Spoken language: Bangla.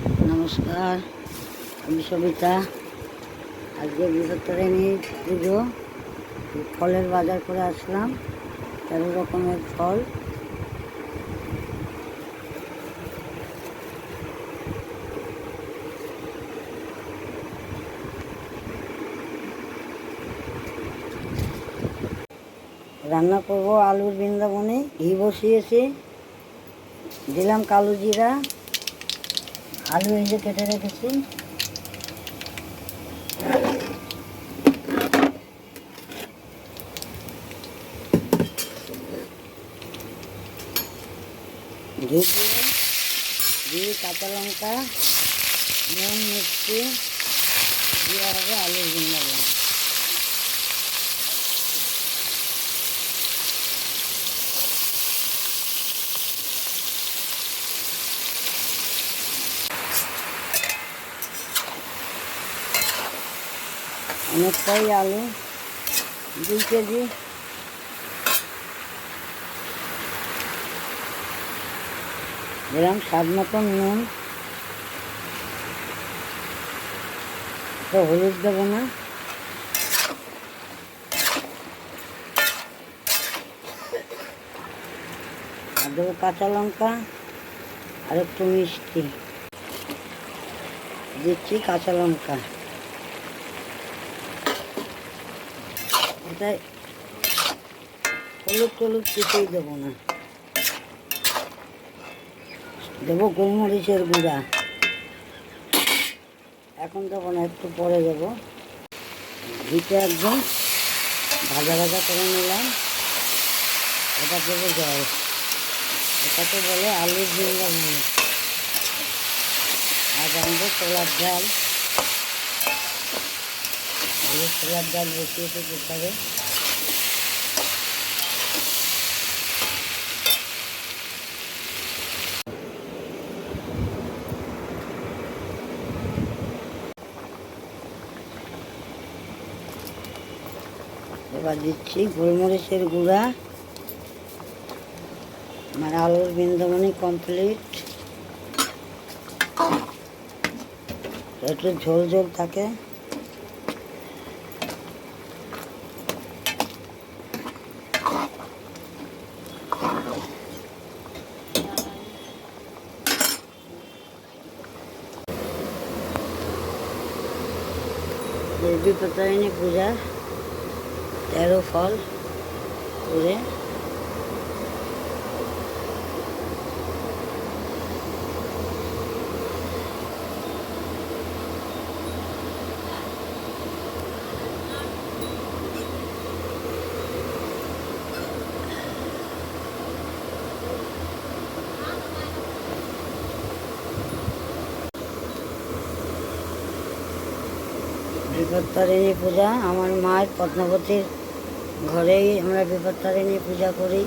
নমস্কার, আমি সবিতা। আজকে বৃহত্তরিণী পুজো, ফলের বাজার করে আসলাম। 13 রকমের ফল। রান্না করব আলুর বৃন্দাবনে। ঘি বসিয়েছি, দিলাম কালো জিরা, আলু এই যে কেটে রেখেছি, ঘি দিয়ে কাঁচা লঙ্কা, নুন, মিষ্টি দিয়ে হবে আলুর বৃন্দাবন। অনেকটাই আলু, 2 কেজি। দিলাম স্বাদ মতন নুন, তো হলুদ দেবো না। আর দেবো কাঁচা লঙ্কা আর একটু মিষ্টি। দিচ্ছি কাঁচা লঙ্কা। এটাই হলুদ কিছুই দেবো না। দেবো গোলমরিচের গুঁড়া, এখন দেবো না, একটু পরে দেবো। ঘিটা একদম ভাজা ভাজা করে নিলাম। এটা দেবো জল, এটাকে বলে আলুর বৃন্দাবন। আর রাঁধবো ছোলার ডাল। আলুর ছোলার ডাল বসিয়েছি কুকারে। এবার দিচ্ছি গোলমরিচের গুঁড়া। আমার আলুর বৃন্দাবনই কমপ্লিট। একটু ঝোল ঝোল থাকে। বৃহত্তরিণী পূজা 13 ফল করে বৃহত্তরিণী পূজা। আমার মায়ের পদ্মাবতীর ঘরেই আমরা বৃহত্তরিণী পূজা করি।